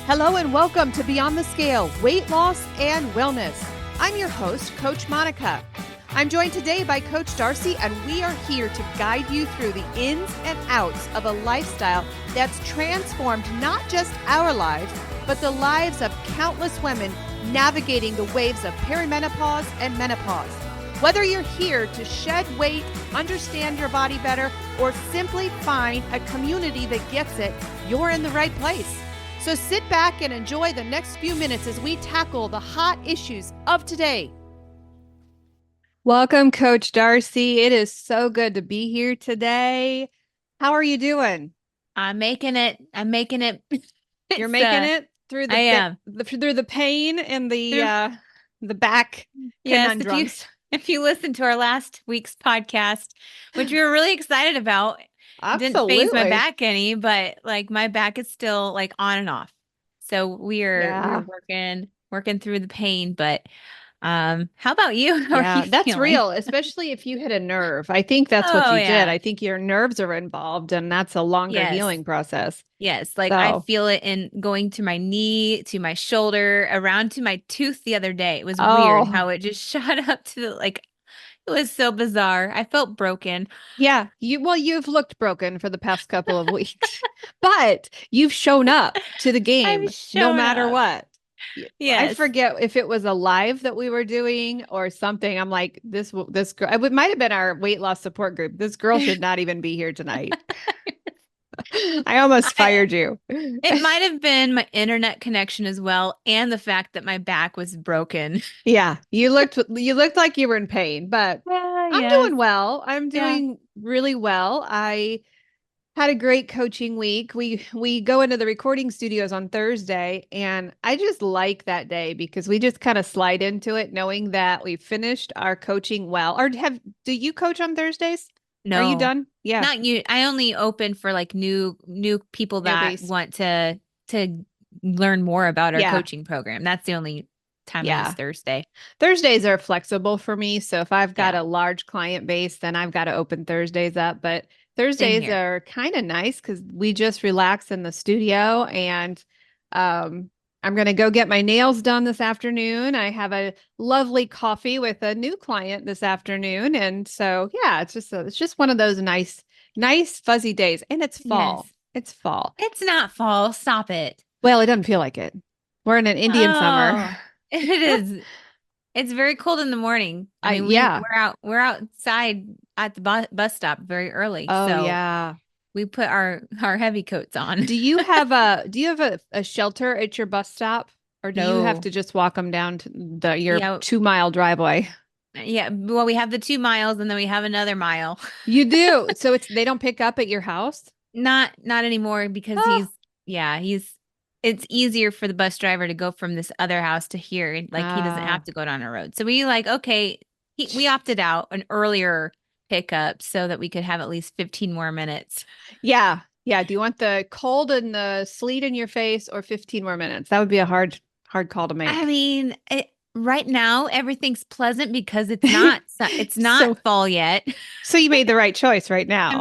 Hello and welcome to Beyond the Scale, Weight Loss and Wellness. I'm your host, Coach Monica. I'm joined today by Coach Darcy, and we are here to guide you through the ins and outs of a lifestyle that's transformed not just our lives, but the lives of countless women navigating the waves of perimenopause and menopause. Whether you're here to shed weight, understand your body better, or simply find a community that gets it, you're in the right place. So sit back and enjoy the next few minutes as we tackle the hot issues of today. Welcome, Coach Darcy. It is so good to be here today. How are you doing? I'm making it. You're making it through through the pain and the back conundrums. Yes, if you listen to our last week's podcast, which we were really excited about. Absolutely. Didn't phase my back any, but like my back is still like on and off. So we're working through the pain. But how about you? How are you that's feeling? real, especially if you hit a nerve. I think that's what you did. I think your nerves are involved, and that's a longer healing process. Yes, like I feel it in going to my knee, to my shoulder, around to my tooth the other day. It was weird how it just shot up to it was so bizarre. I felt broken. Yeah. You've looked broken for the past couple of weeks, but you've shown up to the game no matter what. Yes. I forget if it was a live that we were doing or something. I'm like, this girl, it might have been our weight loss support group. This girl should not even be here tonight. I almost fired you. It might have been my internet connection as well, and the fact that my back was broken. Yeah, you looked like you were in pain, but I'm doing well. I'm doing really well. I had a great coaching week. We go into the recording studios on Thursday, and I just like that day because we just kind of slide into it knowing that we finished our coaching well. Or do you coach on Thursdays? No. Are you done? Yeah. Not you. I only open for like new people that want to learn more about our coaching program. That's the only time is Thursday. Thursdays are flexible for me. So if I've got a large client base, then I've got to open Thursdays up. But Thursdays are kind of nice because we just relax in the studio, and I'm going to go get my nails done this afternoon. I have a lovely coffee with a new client this afternoon. And so, it's just one of those nice fuzzy days. And it's fall. Yes. It's fall. It's not fall. Stop it. Well, it doesn't feel like it. We're in an Indian summer. It is. It's very cold in the morning. I mean, we're outside at the bus stop very early. We put our heavy coats on. Do you have a shelter at your bus stop, or do you have to just walk them down to your 2-mile driveway? Yeah. Well, we have the 2 miles, and then we have another mile. You do. So they don't pick up at your house? Not anymore because it's easier for the bus driver to go from this other house to here. Like he doesn't have to go down a road. So we we opted out an earlier pickup so that we could have at least 15 more minutes. Yeah. Yeah. Do you want the cold and the sleet in your face or 15 more minutes? That would be a hard call to make. I mean, right now everything's pleasant because it's not fall yet. So you made the right choice right now.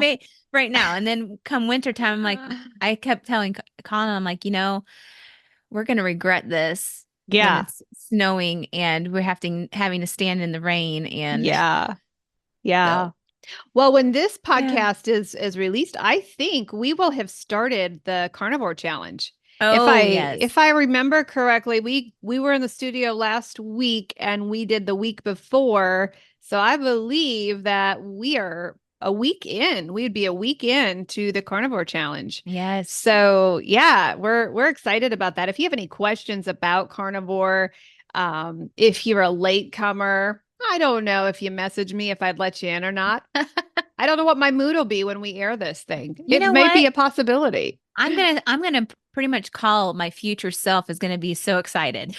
Right now. And then come wintertime, I'm like, I kept telling Colin, I'm like, we're going to regret this. Yeah. When it's snowing and we're having to stand in the rain. And yeah. So. Well, when this podcast is released, I think we will have started the carnivore challenge. If I remember correctly, we were in the studio last week and we did the week before. So I believe that we are a week in. We'd be a week in to the carnivore challenge. Yes. So we're excited about that. If you have any questions about carnivore, if you're a latecomer, I don't know if you message me if I'd let you in or not. I don't know what my mood will be when we air this thing. It may be a possibility. I'm gonna pretty much call my future self is gonna be so excited.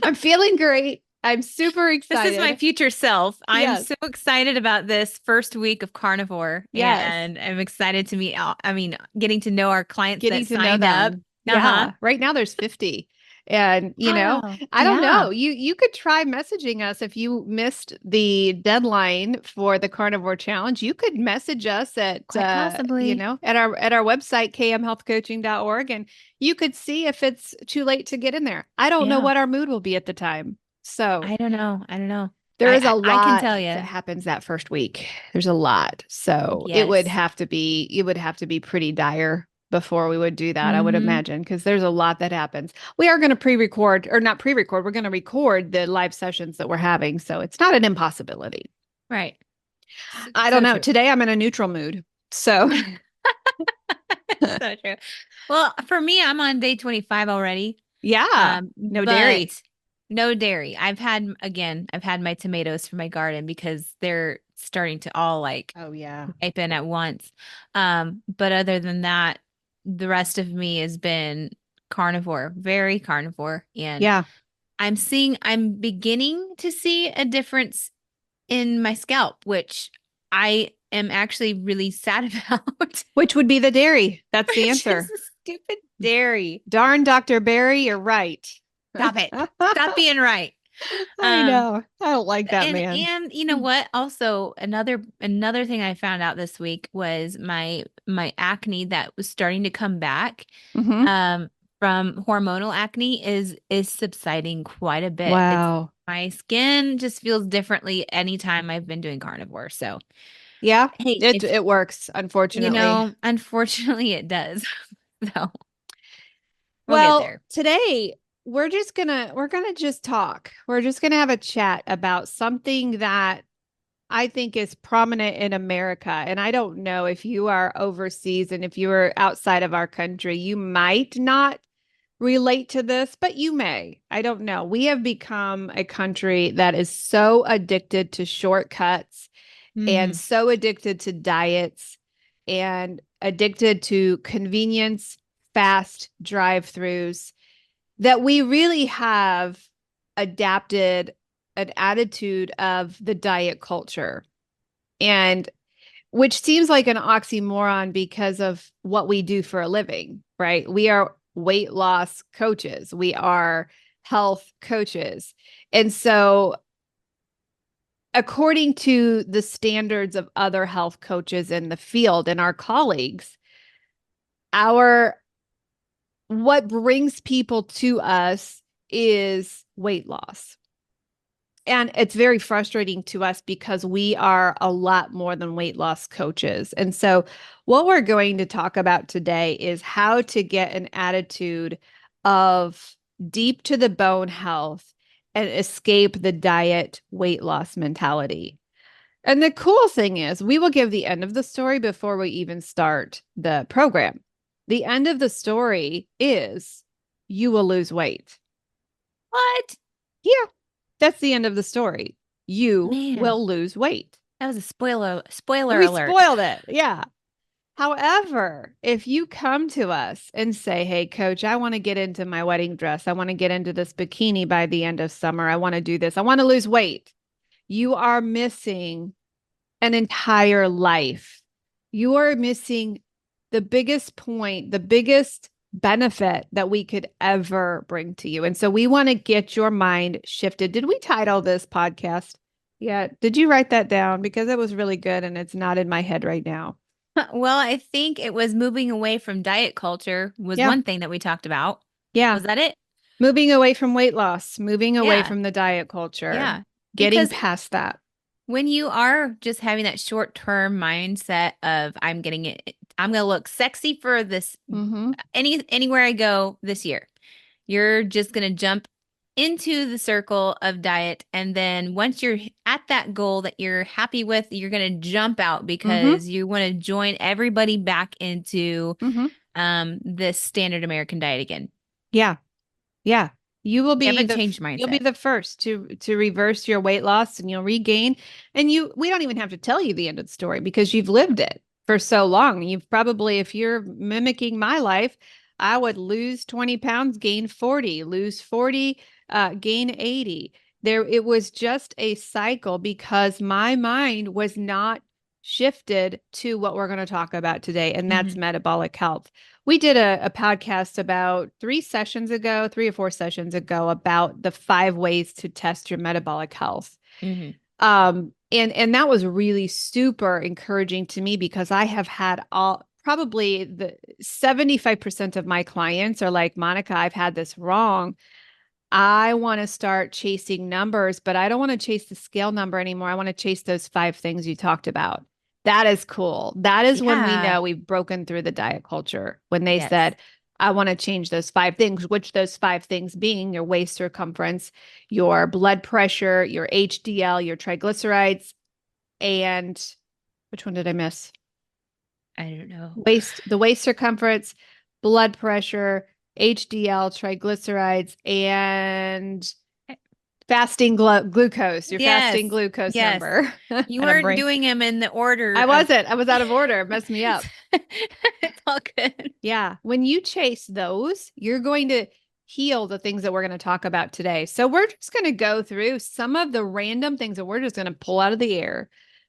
I'm feeling great. I'm super excited. This is my future self. I'm so excited about this first week of carnivore. Yes. And I'm excited to getting to know our clients that signed up. Yeah. Right now there's 50. And, Oh, I don't yeah, know. You could try messaging us if you missed the deadline for the carnivore challenge. You could message us at quite possibly. at our website kmhealthcoaching.org, and you could see if it's too late to get in there. I don't know Yeah. what our mood will be at the time. So, I don't know. I don't know. there I is a I can lot tell that you. happens that first week. There's a lot. So, Yes. it would have to be pretty dire before we would do that, I would Mm-hmm. imagine, because there's a lot that happens. We are going to pre-record, or not pre-record, we're going to record the live sessions that we're having. So it's not an impossibility. Right. I don't So know. true. Today I'm in a neutral mood. So So true. Well, for me, I'm on day 25 already. yeah, no dairy. But no dairy. I've had my tomatoes from my garden because they're starting to all like Oh yeah. ripen at once. But other than that, the rest of me has been carnivore, very carnivore. And Yeah. I'm beginning to see a difference in my scalp, which I am actually really sad about. Which would be the dairy. That's the Which is answer. the stupid dairy. Darn, Dr. Barry, you're right. Stop it. Stop being right. I Um, know. I don't like that and man. and you know what? Also, another thing I found out this week was my acne that was starting to come back. Mm-hmm. Um, from hormonal acne is subsiding quite a bit. It's Wow. my skin just feels differently anytime I've been doing carnivore. So, Yeah, hey, it if it works, unfortunately. unfortunately it does. So, we'll get Well, there. today we're gonna just talk. We're just gonna have a chat about something that I think is prominent in America. And I don't know if you are overseas and if you are outside of our country, you might not relate to this, but you may. I don't know. We have become a country that is so addicted to shortcuts and Hmm. so addicted to diets and addicted to convenience, fast drive-throughs that we really have adapted an attitude of the diet culture. And which seems like an oxymoron because of what we do for a living, right? We are weight loss coaches, we are health coaches. And so, according to the standards of other health coaches in the field and our colleagues, our what brings people to us is weight loss. And it's very frustrating to us because we are a lot more than weight loss coaches. And so, what we're going to talk about today is how to get an attitude of deep to the bone health and escape the diet weight loss mentality. And the cool thing is, we will give the end of the story before we even start the program. The end of the story is you will lose weight. What? Yeah, that's the end of the story. You Man, will lose weight. that was a spoiler We alert. spoiled it. Yeah. However, if you come to us and say, hey, coach, I want to get into my wedding dress, I want to get into this bikini by the end of summer, I want to do this, I want to lose weight, you are missing an entire life. You are missing the biggest point, the biggest benefit that we could ever bring to you. And so we want to get your mind shifted. Did we title this podcast? Yeah. Did you write that down? Because it was really good and it's not in my head right now. Well, I think it was moving away from diet culture was Yeah. one thing that we talked about. Yeah. Was that it? Moving away from weight loss, moving away Yeah. from the diet culture, Yeah. getting Because past that. when you are just having that short-term mindset of I'm going to look sexy for this Mm-hmm. anywhere I go this year. You're just going to jump into the circle of diet. And then once you're at that goal that you're happy with, you're going to jump out Mm-hmm. because you want to join everybody back into Mm-hmm. this standard American diet again. Yeah. Yeah. You haven't changed You'll be mindset. the first to reverse your weight loss and you'll regain. And we don't even have to tell you the end of the story because you've lived it for so long. You've probably, if you're mimicking my life, I would lose 20 pounds, gain 40, lose 40, gain 80. It was just a cycle because my mind was not shifted to what we're going to talk about today, and that's Mhm. metabolic health. We did a podcast about 3 or 4 sessions ago, about the 5 ways to test your metabolic health. Mhm. And that was really super encouraging to me, because I have had probably the 75% of my clients are like, Monica, I've had this wrong. I want to start chasing numbers, but I don't want to chase the scale number anymore. I want to chase those 5 things you talked about. That is cool. That is when we Yeah. know we've broken through the diet culture. When they Yes. said, I want to change those 5 things, which those 5 things being your waist circumference, your blood pressure, your HDL, your triglycerides, and which one did I miss? I don't know. The waist circumference, blood pressure, HDL, triglycerides, and glucose, your fasting Yes. glucose Yes. number. And You I'm weren't brain. doing them in the order I of wasn't. I was out of order. It messed me up. it's all good. Yeah. When you chase those, you're going to heal the things that we're going to talk about today. So we're just going to go through some of the random things that we're just going to pull out of the air.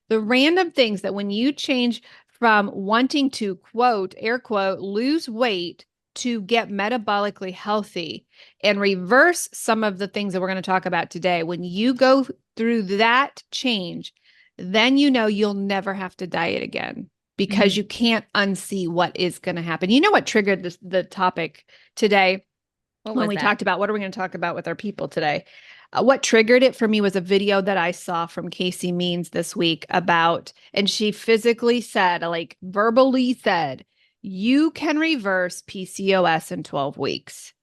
The random things that when you change from wanting to quote, air quote, lose weight to get metabolically healthy and reverse some of the things that we're going to talk about today, when you go through that change, then you know you'll never have to diet again, because Mhm. you can't unsee what is going to happen. You know what triggered the topic today What when was we that? talked about what are we going to talk about with our people today? What triggered it for me was a video that I saw from Casey Means this week about, and she physically said, like verbally said, you can reverse PCOS in 12 weeks.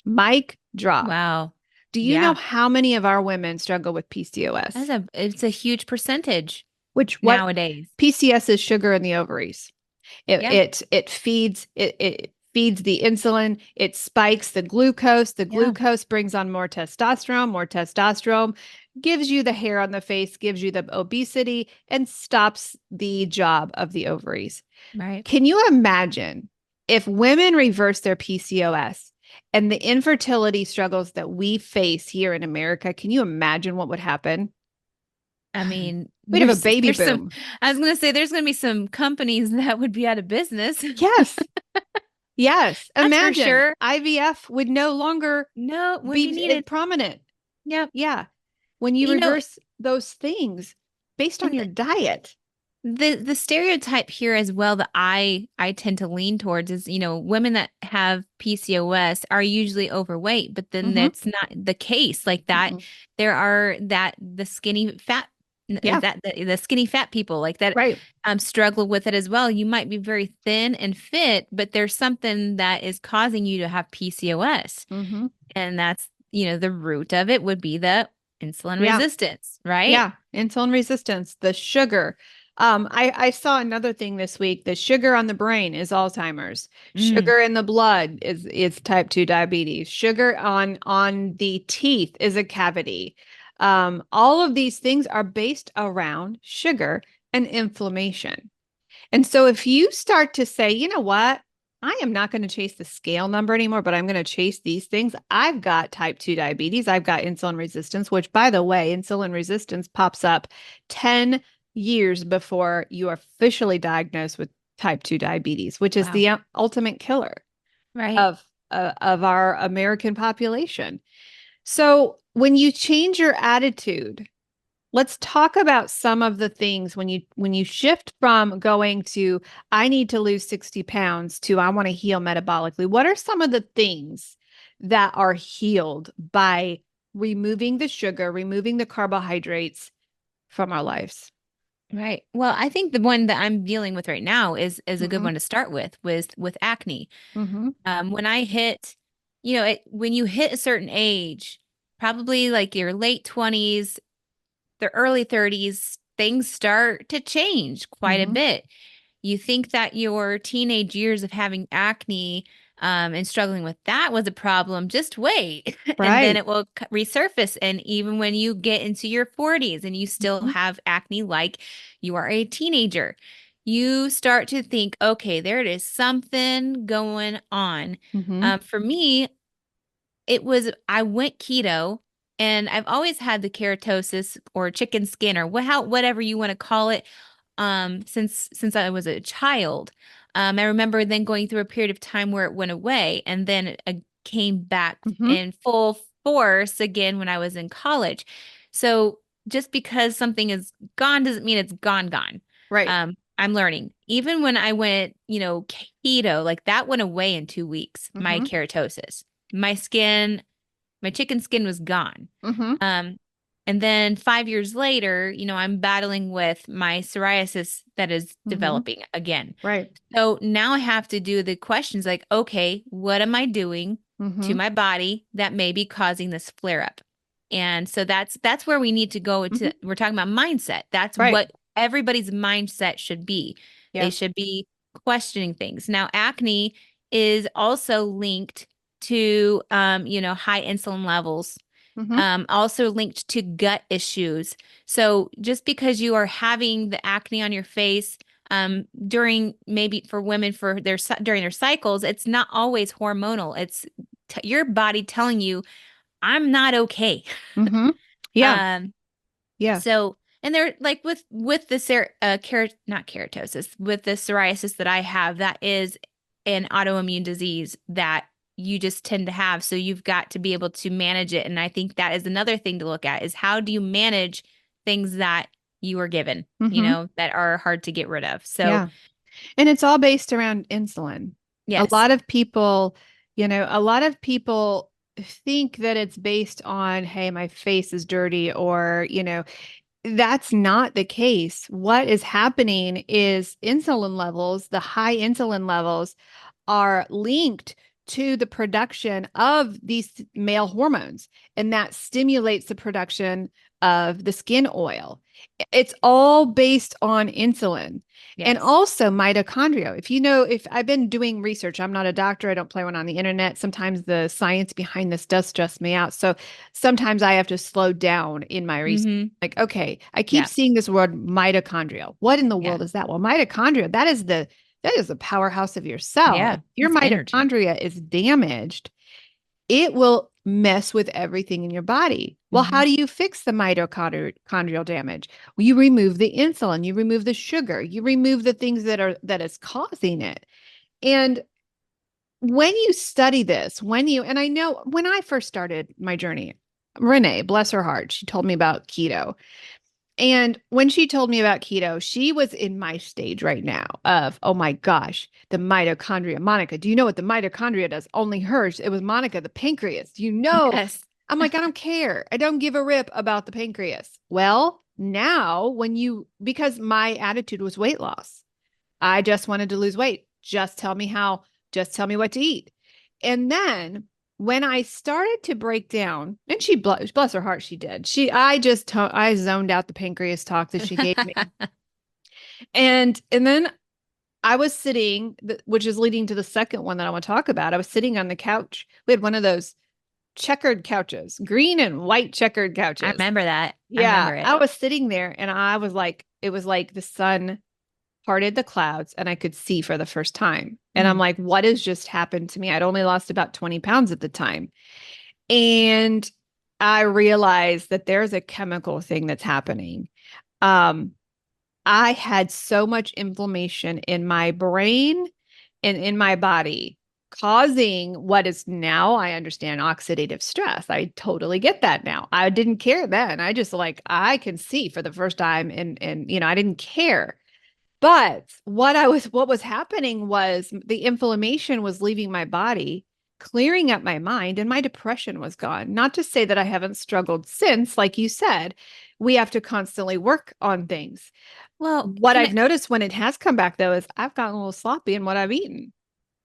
Mic drop. Wow. Do you know Yeah. how many of our women struggle with PCOS? It's a huge percentage Which what nowadays. PCS is sugar in the ovaries. It Yeah. it it feeds it feeds the insulin. It spikes the glucose. The Yeah. glucose brings on more testosterone. More testosterone gives you the hair on the face, gives you the obesity, and stops the job of the ovaries. Right. Can you imagine if women reverse their PCOS and the infertility struggles that we face here in America? Can you imagine what would happen? I mean, We'd have a baby there's some boom. I was gonna say there's gonna be some companies that would be out of business. Yes. Yes. That's for Imagine sure. IVF would no longer No, wouldn't be be needed. prominent. Yep. Yeah. When you You know, reverse those things based on and your diet. the stereotype here as well that I tend to lean towards is, women that have PCOS are usually overweight, but then Mm-hmm. that's not the case. Like that, Mm-mm. there are that the skinny fat is Yeah. that the skinny fat people like that Right. struggle with it as well. You might be very thin and fit, but there's something that is causing you to have PCOS. Mm-hmm. And that's, the root of it would be the insulin Yeah. resistance, right? Yeah. Insulin resistance, the sugar. I saw another thing this week. The sugar on the brain is Alzheimer's. Mm, Sugar in the blood is type 2 diabetes. Sugar on the teeth is a cavity. All of these things are based around sugar and inflammation. And so if you start to say, you know what, I am not going to chase the scale number anymore, but I'm going to chase these things. I've got type 2 diabetes. I've got insulin resistance, which, by the way, insulin resistance pops up 10 years before you are officially diagnosed with type 2 diabetes, which is wow. the ultimate killer Right. of our American population. So when you change your attitude, let's talk about some of the things when you shift from going to I need to lose 60 pounds to I want to heal metabolically. What are some of the things that are healed by removing the sugar, removing the carbohydrates from our lives? Right. Well, I think the one that I'm dealing with right now is a good Mm-hmm. one to start with acne. Mm-hmm. When I hit, when you hit a certain age, probably like your late 20s, the early 30s, things start to change quite a Mm-hmm. bit. You think that your teenage years of having acne and struggling with that was a problem. Just wait, and then Right. it will resurface. And even when you get into your 40s and you still Mm-hmm. have acne like you are a teenager, you start to think, okay, there it is, something going on. Mm-hmm. For me, I went keto and I've always had the keratosis or chicken skin or whatever you want to call it since I was a child. I remember then going through a period of time where it went away, and then it came back Mm-hmm. in full force again when I was in college. So just because something is gone doesn't mean it's gone. Right. I'm learning. Even when I went, keto, like that went away in 2 weeks, my Mm-hmm. keratosis. My skin, my chicken skin was gone. Mm-hmm. Um, and then 5 years later, I'm battling with my psoriasis that is Mm-hmm. developing again. Right. So now I have to do the questions like, okay, what am I doing to Mm-hmm. my body that may be causing this flare up? And so that's where we need to go Mm-hmm. to. We're talking about mindset. That's Right. what everybody's mindset should be. They Yeah. should be questioning things. Now, acne is also linked to high insulin levels, Mm-hmm. also linked to gut issues. So just because you are having the acne on your face during, maybe for women, for during their cycles, it's not always hormonal. It's your body telling you, I'm not okay. Mm-hmm. Yeah. Um, Yeah. so, and they're like with the not keratosis, with the psoriasis that I have, that is an autoimmune disease that you just tend to have. So you've got to be able to manage it. And I think that is another thing to look at, is how do you manage things that you are given, Mm-hmm. that are hard to get rid of. So Yeah. And it's all based around insulin. A yes. lot of people, a lot of people think that it's based on, hey, my face is dirty, or, that's not the case. What is happening is insulin levels, the high insulin levels, are linked to the production of these male hormones, and that stimulates the production of the skin oil. It's all based on insulin. And Yes. also mitochondria. If I've been doing research, I'm not a doctor, I don't play one on the internet. Sometimes the science behind this does stress me out. So sometimes I have to slow down in my research. Mm-hmm. Like, okay, I keep Yeah. seeing this word mitochondria. What in the Yeah. world is that? Well, mitochondria, that is the powerhouse of your cell. If Yeah. your It's energy. mitochondria is damaged, it will mess with everything in your body. Well, Mm-hmm. how do you fix the mitochondrial damage? Well, you remove the insulin, you remove the sugar, you remove the things that is causing it. And when you study this, and I know when I first started my journey, Renee, bless her heart, she told me about keto. And when she told me about keto, she was in my stage right now of, oh my gosh, the mitochondria. Monica, do you know what the mitochondria does? Only hers. It was Monica, the pancreas. Yes. I'm like, I don't care. I don't give a rip about the pancreas. Well, now because my attitude was weight loss, I just wanted to lose weight. Just tell me how, just tell me what to eat. And then when I started to break down, and bless her heart, she did. I zoned out the pancreas talk that she gave me. And then I was sitting, which is leading to the second one that I want to talk about. I was sitting on the couch. We had one of those checkered couches, green and white checkered I couches. remember that. I Yeah, remember it. I was sitting there and I was like, it was like the sun parted the clouds and I could see for the first time. And I'm Mm. like, what has just happened to me? I'd only lost about 20 pounds at the time. And I realized that there's a chemical thing that's happening. Um, I had so much inflammation in my brain and in my body, causing what is now, I understand, oxidative stress. I totally get that now. I didn't care then. I just like, I can see for the first time, and I didn't care. But what was happening was the inflammation was leaving my body, clearing up my mind, and my depression was gone. Not to say that I haven't struggled since, like you said, we have to constantly work on things. Well, What I've noticed when it has come back though is I've gotten a little sloppy in what I've eaten,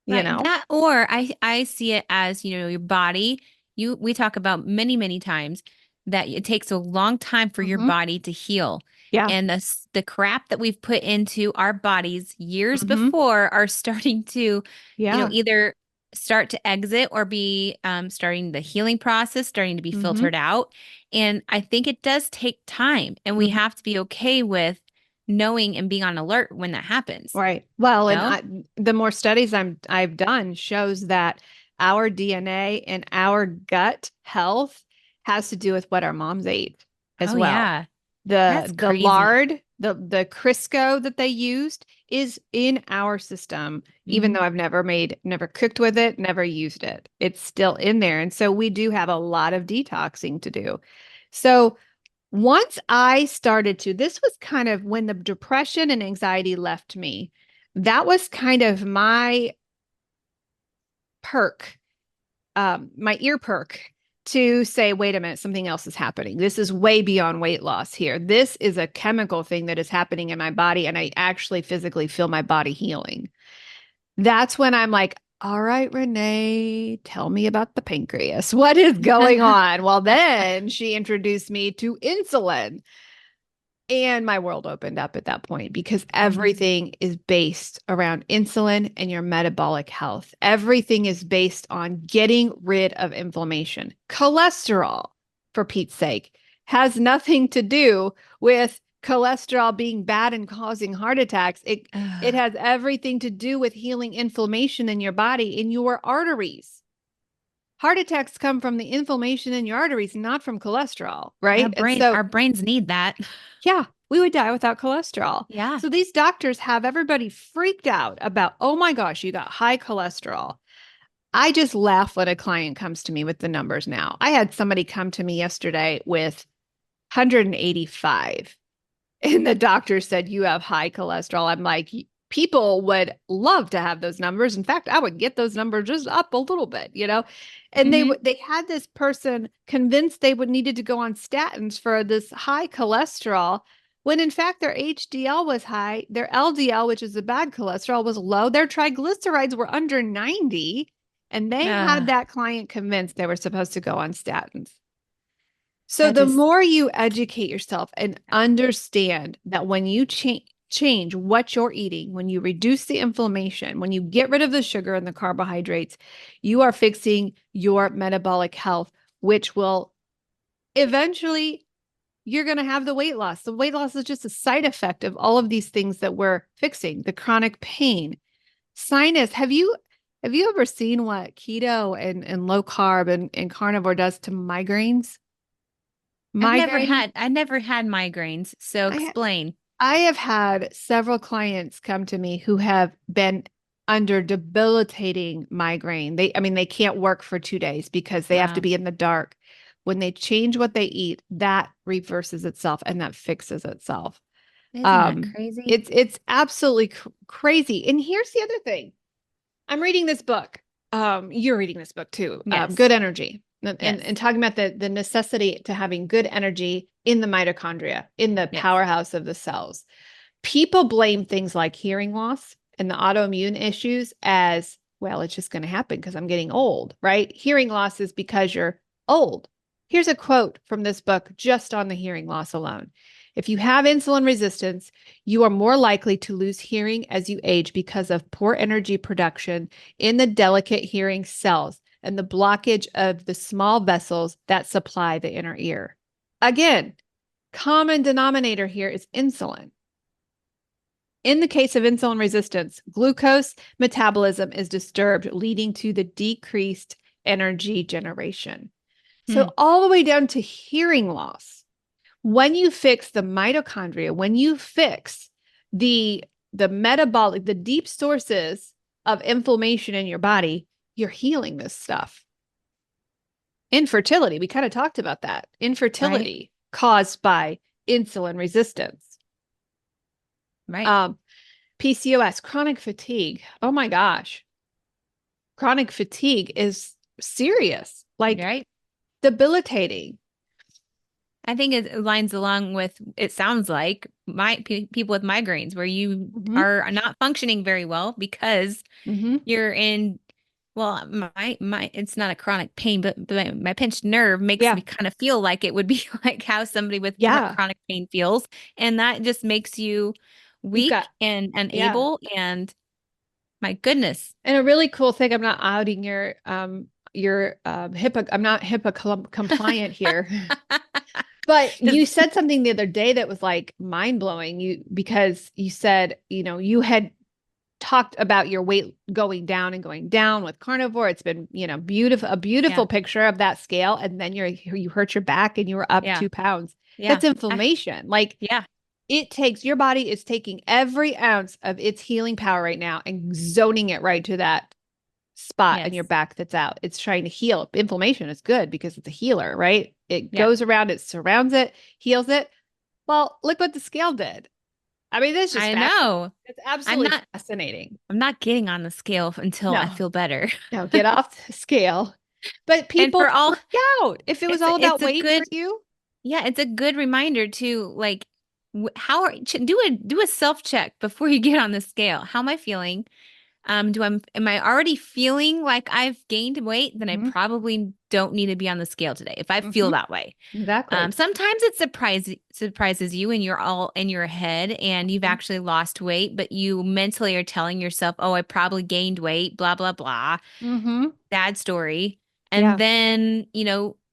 you right. know? That, or I see it as, your body. We talk about many times that it takes a long time for your Hmm. body to heal. Yeah. And the crap that we've put into our bodies years Hmm. before are starting to, Yeah. either start to exit or be starting the healing process, starting to be Hmm. filtered out. And I think it does take time, and we Hmm. have to be okay with knowing and being on alert when that happens. Right. Well, and No? the more studies I've done shows that our DNA and our gut health has to do with what our moms ate as Oh well. yeah. That's The crazy. lard The Crisco that they used is in our system, even though I've never cooked with it, never used it. It's still in there. And so we do have a lot of detoxing to do. So once I started to, this was kind of when the depression and anxiety left me. That was kind of my perk, my ear perk to say, wait a minute, something else is happening. This is way beyond weight loss here. This is a chemical thing that is happening in my body, and I actually physically feel my body healing. That's when I'm like, all right, Renee, tell me about the pancreas. What is going on? Well, then she introduced me to insulin. And my world opened up at that point because everything is based around insulin and your metabolic health. Everything is based on getting rid of inflammation. Cholesterol, for Pete's sake, has nothing to do with cholesterol being bad and causing heart attacks. It has everything to do with healing inflammation in your body, in your arteries. Heart attacks come from the inflammation in your arteries, not from cholesterol, right? Our brains need that. Yeah, we would die without cholesterol. Yeah. So these doctors have everybody freaked out about, oh my gosh, you got high cholesterol. I just laugh when a client comes to me with the numbers now. I had somebody come to me yesterday with 185, and the doctor said, you have high cholesterol. I'm like, people would love to have those numbers. In fact, I would get those numbers just up a little bit, And they had this person convinced they would needed to go on statins for this high cholesterol, when in fact their HDL was high, their LDL, which is the bad cholesterol, was low, their triglycerides were under 90, and they had that client convinced they were supposed to go on statins. So the more you educate yourself and understand that when you change what you're eating, when you reduce the inflammation, when you get rid of the sugar and the carbohydrates, you are fixing your metabolic health, which will eventually, you're going to have the weight loss. The weight loss is just a side effect of all of these things that we're fixing. The chronic pain, sinus. Have you ever seen what keto and low carb and carnivore does to migraines? I never had migraines. So explain. I have had several clients come to me who have been under debilitating migraine. They can't work for 2 days because they have to be in the dark. When they change what they eat, that reverses itself and that fixes itself. Isn't that crazy? It's absolutely crazy. And here's the other thing. I'm reading this book. You're reading this book too. Yes. Good Energy. And talking about the necessity to having good energy in the mitochondria, in the powerhouse of the cells. People blame things like hearing loss and the autoimmune issues as, well, it's just going to happen because I'm getting old, right? Hearing loss is because you're old. Here's a quote from this book just on the hearing loss alone. If you have insulin resistance, you are more likely to lose hearing as you age because of poor energy production in the delicate hearing cells and the blockage of the small vessels that supply the inner ear. Again, common denominator here is insulin. In the case of insulin resistance, glucose metabolism is disturbed, leading to the decreased energy generation. So all the way down to hearing loss. When you fix the mitochondria, when you fix the metabolic, the deep sources of inflammation in your body, you're healing this stuff. Infertility, we kind of talked about that. Infertility caused by insulin resistance. Right. PCOS, chronic fatigue. Oh my gosh. Chronic fatigue is serious, debilitating. I think it lines along with, it sounds like people with migraines where you are not functioning very well because you're in, well, it's not a chronic pain, but my pinched nerve makes me kind of feel like it would be like how somebody with chronic pain feels. And that just makes you weak and unable. And my goodness. And a really cool thing, I'm not outing your HIPAA, I'm not HIPAA compliant here. But you said something the other day that was like mind blowing. Because you said, you had talked about your weight going down with carnivore. It's been, a beautiful picture of that scale. And then you hurt your back and you were up 2 pounds. That's inflammation. your body is taking every ounce of its healing power right now and zoning it right to that spot on your Yes. back that's out. It's trying to heal. Inflammation is good because it's a healer, right? It Yeah. goes around, it surrounds it, heals it. Well, look what the scale did. I mean, this is just I fascinating. know. It's I'm absolutely not fascinating. I'm not getting on the scale until I No, feel better. no, get off the scale. But And people for all freak out. If it was it's all about it's a weight for good you, yeah, it's a good reminder to like how are do a self check before you get on the scale. How am I feeling? Am I already feeling like I've gained weight? Then I hmm probably don't need to be on the scale today if I feel hmm that way. exactly. Sometimes it surprises you and you're all in your head and you've Mhm. actually lost weight, but you mentally are telling yourself, "Oh, I probably gained weight, blah blah blah." Mm-hmm. Sad story. And Yeah, then,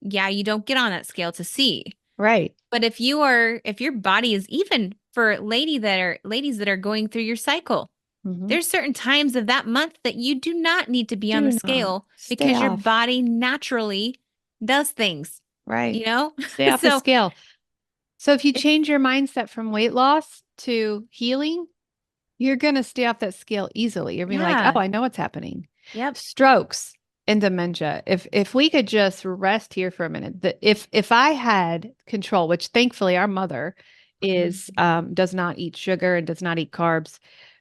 yeah, you don't get on that scale to see. right. But if your body is even for ladies that are going through your cycle, hmm there's certain times of that month that you do not need to be on the Do not scale stay because your off. body naturally does things, Right. you know? Stay off the So scale. So if you it's, change your mindset from weight loss to healing, you're going to stay off that scale easily. You're being like, oh, yeah. I know what's happening. Yep. Strokes and dementia. If we could just rest here for a minute, that if I had control, which thankfully our mother is does not eat sugar and does not eat carbs,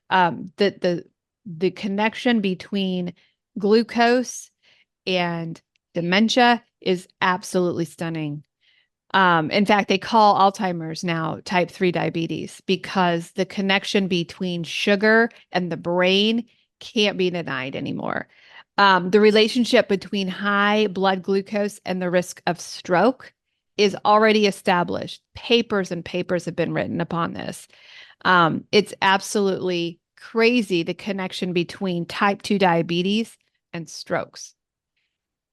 the connection between glucose and dementia is absolutely stunning. In fact, they call Alzheimer's now type 3 diabetes because the connection between sugar and the brain can't be denied anymore. The relationship between high blood glucose and the risk of stroke is already established. Papers and papers have been written upon this. It's absolutely crazy the connection between type 2 diabetes and strokes,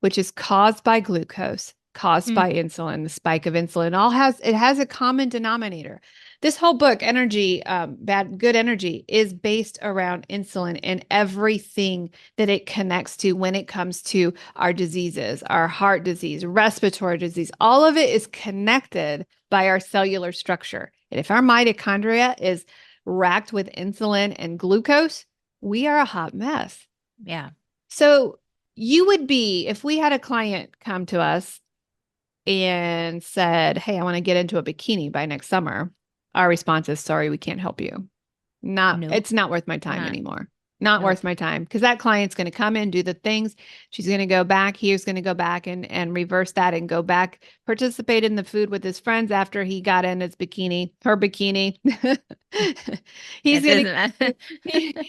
which is caused by glucose, caused Mm. by insulin. The spike of insulin it has a common denominator. This whole book, Energy, Bad Good Energy, is based around insulin and everything that it connects to when it comes to our diseases, our heart disease, respiratory disease. All of it is connected by our cellular structure. And if our mitochondria is racked with insulin and glucose, we are a hot mess. Yeah. So you would be, if we had a client come to us and said, hey, I want to get into a bikini by next summer, our response is, sorry, we can't help you. Nope. It's not worth my time Not. anymore. Not worth Nope. my time because that client's going to come in, do the things. She's going to go back. He's going to go back and reverse that and go back, participate in the food with his friends after he got in his bikini, her bikini. he's It going doesn't.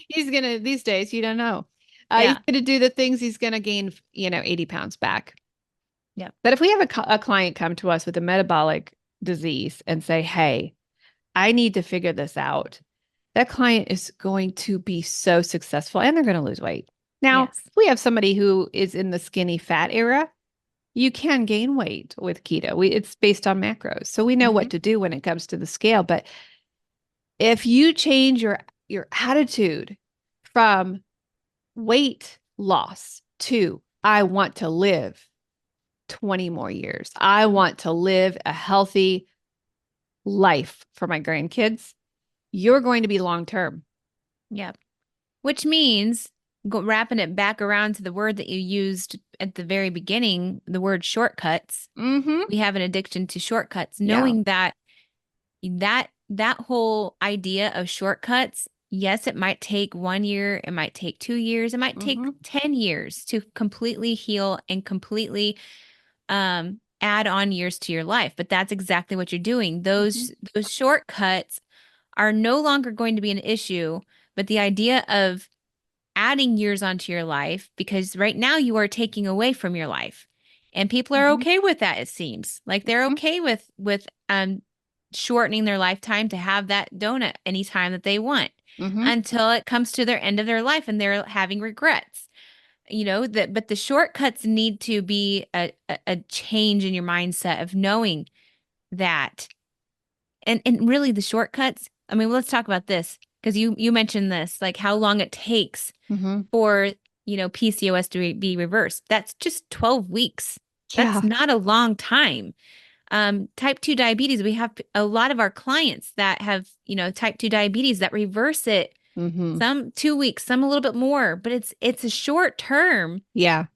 he's going to, these days, you don't know. He's Yeah. going to do the things he's going to gain, 80 pounds back. Yep. But if we have a client come to us with a metabolic disease and say, hey, I need to figure this out, that client is going to be so successful and they're going to lose weight. Now, Yes. if we have somebody who is in the skinny fat era, you can gain weight with keto. It's based on macros. So we know what Hmm. to do when it comes to the scale. But if you change your attitude from weight loss to I want to live 20 more years. I want to live a healthy life for my grandkids. You're going to be long term. Yep. Which means wrapping it back around to the word that you used at the very beginning, the word shortcuts. Mm-hmm. We have an addiction to shortcuts, Yeah. knowing that whole idea of shortcuts, yes, it might take 1 year, it might take 2 years, it might take Mm-hmm. 10 years to completely heal and completely add on years to your life. But that's exactly what you're doing. Mm-hmm. Those shortcuts are no longer going to be an issue, but the idea of adding years onto your life, because right now you are taking away from your life. And people are Mm-hmm. okay with that, it seems. Like they're okay with shortening their lifetime to have that donut anytime that they want Mm-hmm. until it comes to their end of their life and they're having regrets. But the shortcuts need to be a change in your mindset of knowing that. And really the shortcuts, I mean, let's talk about this because you mentioned this, like how long it takes Mm-hmm. for, PCOS to be reversed. That's just 12 weeks. That's Yeah. not a long time. Type 2 diabetes. We have a lot of our clients that have, type 2 diabetes that reverse it. Mm-hmm. Some 2 weeks, some a little bit more, but it's a short term. Yeah.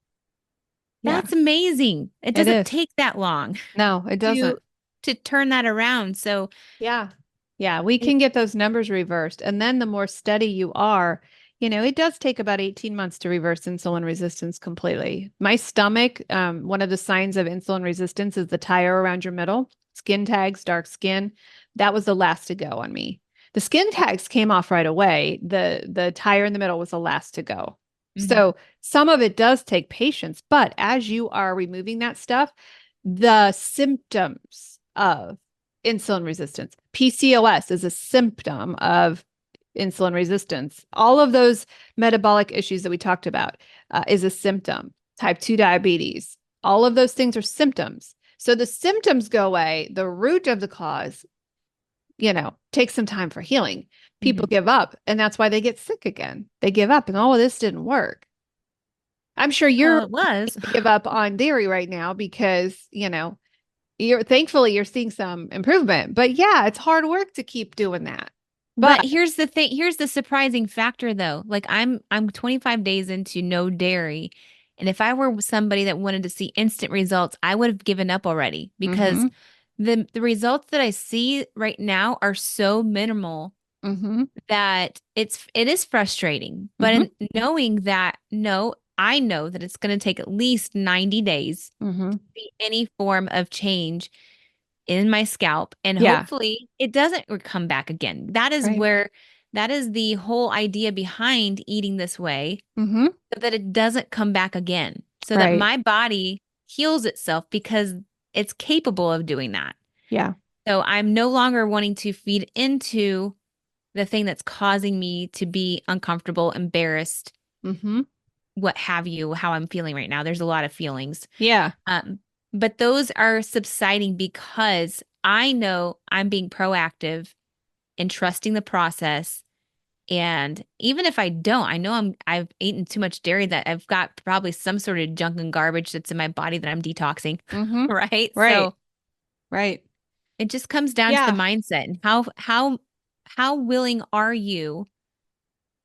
Yeah, That's amazing. It it doesn't is. take that long No, it to doesn't. to turn that around. So Yeah. Yeah, we it, can get those numbers reversed. And then the more steady you are, it does take about 18 months to reverse insulin resistance completely. My stomach, one of the signs of insulin resistance is the tire around your middle, skin tags, dark skin. That was the last to go on me. The skin tags came off right away. The tire in the middle was the last to go. Mhm. So some of it does take patience, but as you are removing that stuff, the symptoms of insulin resistance. PCOS is a symptom of insulin resistance. All of those metabolic issues that we talked about is a symptom. Type 2 diabetes, all of those things are symptoms. So the symptoms go away, the root of the cause, takes some time for healing. People Mhm. give up, and that's why they get sick again. They give up, and oh, this didn't work. I'm sure you're Well, it was. to give up on dairy right now because, you're thankfully you're seeing some improvement. But yeah, it's hard work to keep doing that. But But here's the thing, here's the surprising factor though. Like I'm 25 days into no dairy, and if I were somebody that wanted to see instant results, I would have given up already because mm-hmm, the results that I see right now are so minimal mm-hmm, that it is frustrating. But mm-hmm, in knowing that no, I know that it's going to take at least 90 days mm-hmm. to see any form of change in my scalp, and Yeah, hopefully it doesn't come back again. right. That is the whole idea behind eating this way, Mm-hmm, so that it doesn't come back again, so that right. my body heals itself because it's capable of doing that. Yeah. So I'm no longer wanting to feed into the thing that's causing me to be uncomfortable, embarrassed, Mm-hmm. what have you, how I'm feeling right now. There's a lot of feelings. Yeah. Um, but those are subsiding because I know I'm being proactive and trusting the process. And even if I don't, I know I've eaten too much dairy, that I've got probably some sort of junk and garbage that's in my body that I'm detoxing, Mm-hmm. right? Right. So Right. it just comes down to the Yeah. mindset and how willing are you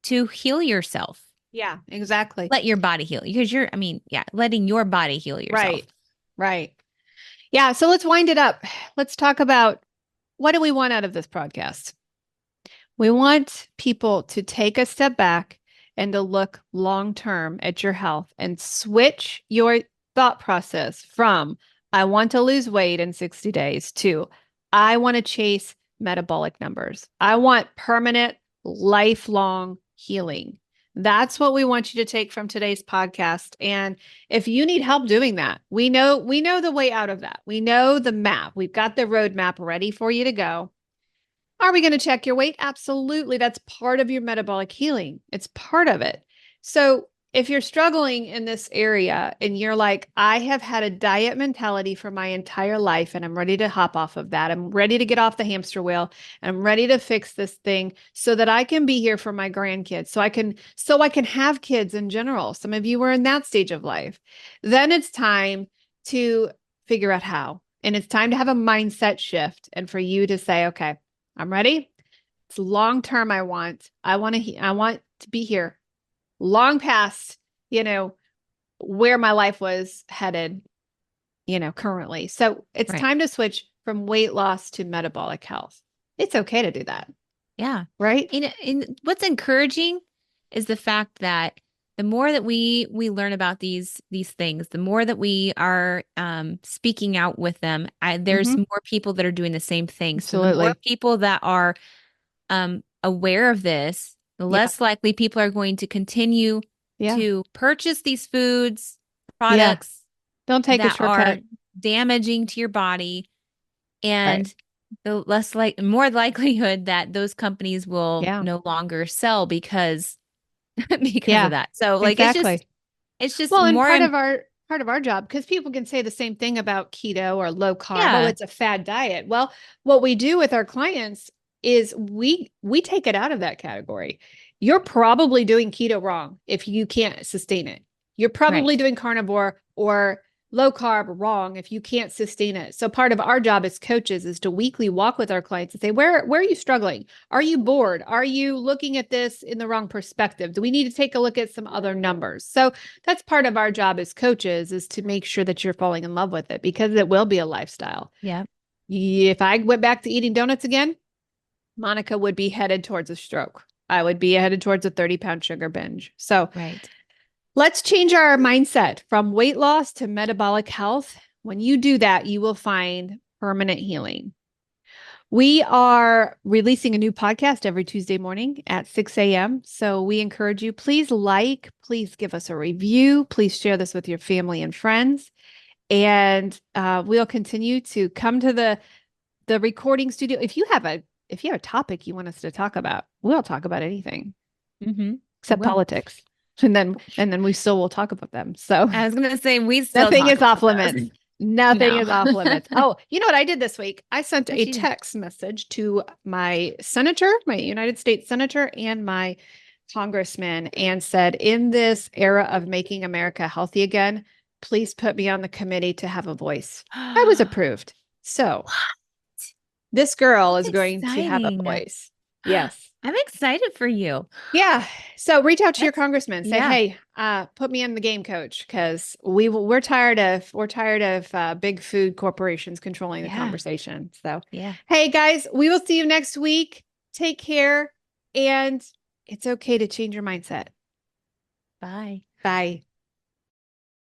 to heal yourself? Yeah, exactly. Let your body heal, because I mean, yeah, letting your body heal yourself. Right. Right. Yeah. So let's wind it up. Let's talk about what do we want out of this podcast? We want people to take a step back and to look long term at your health and switch your thought process from, I want to lose weight in 60 days to, I want to chase metabolic numbers. I want permanent, lifelong healing. That's what we want you to take from today's podcast. And if you need help doing that, we know the way out of that. We know the map. We've got the roadmap ready for you to go. Are we going to check your weight? Absolutely. That's part of your metabolic healing. It's part of it. So if you're struggling in this area and you're like, I have had a diet mentality for my entire life and I'm ready to hop off of that. I'm ready to get off the hamster wheel and I'm ready to fix this thing so that I can be here for my grandkids. So I can have kids in general. Some of you are in that stage of life. Then it's time to figure out how. And it's time to have a mindset shift and for you to say, okay, I'm ready. It's long term. I want to be here long past, where my life was headed, currently. So it's Right. time to switch from weight loss to metabolic health. It's okay to do that, Yeah. right? And what's encouraging is the fact that the more that we learn about these things, the more that we are speaking out with them, there's Mm-hmm. more people that are doing the same thing. So the more Absolutely. people that are aware of this, the Yeah. less likely people are going to continue Yeah. to purchase these foods, Yeah. products Don't take a that are shortcut. damaging to your body, Right. and the more likelihood that those companies will Yeah. no longer sell because because of Yeah. that. So like Exactly. it's just Well, and more part of our job, because people can say the same thing about keto or low carb. Oh, yeah, it's a fad diet. Well, what we do with our clients is we take it out of that category. You're probably doing keto wrong if you can't sustain it. You're right. probably doing carnivore or low carb, wrong if you can't sustain it. So part of our job as coaches is to weekly walk with our clients and say, where are you struggling? Are you bored? Are you looking at this in the wrong perspective? Do we need to take a look at some other numbers? So that's part of our job as coaches, is to make sure that you're falling in love with it, because it will be a lifestyle. Yeah. If I went back to eating donuts again, Monica would be headed towards a stroke. I would be headed towards a 30-pound sugar binge. So Right. let's change our mindset from weight loss to metabolic health. When you do that, you will find permanent healing. We are releasing a new podcast every Tuesday morning at 6 a.m. So we encourage you, please please give us a review. Please share this with your family and friends. And we'll continue to come to the recording studio. If you have a topic you want us to talk about, we'll talk about anything except politics. And then we still will talk about them. So I was going to say, we still nothing talk is off about limits. those. Nothing No. is off limits. Oh, you know what I did this week? I sent What a you did? text message to my senator, my United States senator, and my congressman, and said, in this era of making America healthy again, please put me on the committee to have a voice. I was approved. So this girl is That's going to have a exciting. voice. Yes. I'm excited for you. Yeah. So reach out to your That's- congressman. Say, yeah. hey, put me in the game, coach, because we're tired of big food corporations controlling the Yeah. conversation. So, Yeah. hey guys, we will see you next week. Take care, and it's okay to change your mindset. Bye. Bye.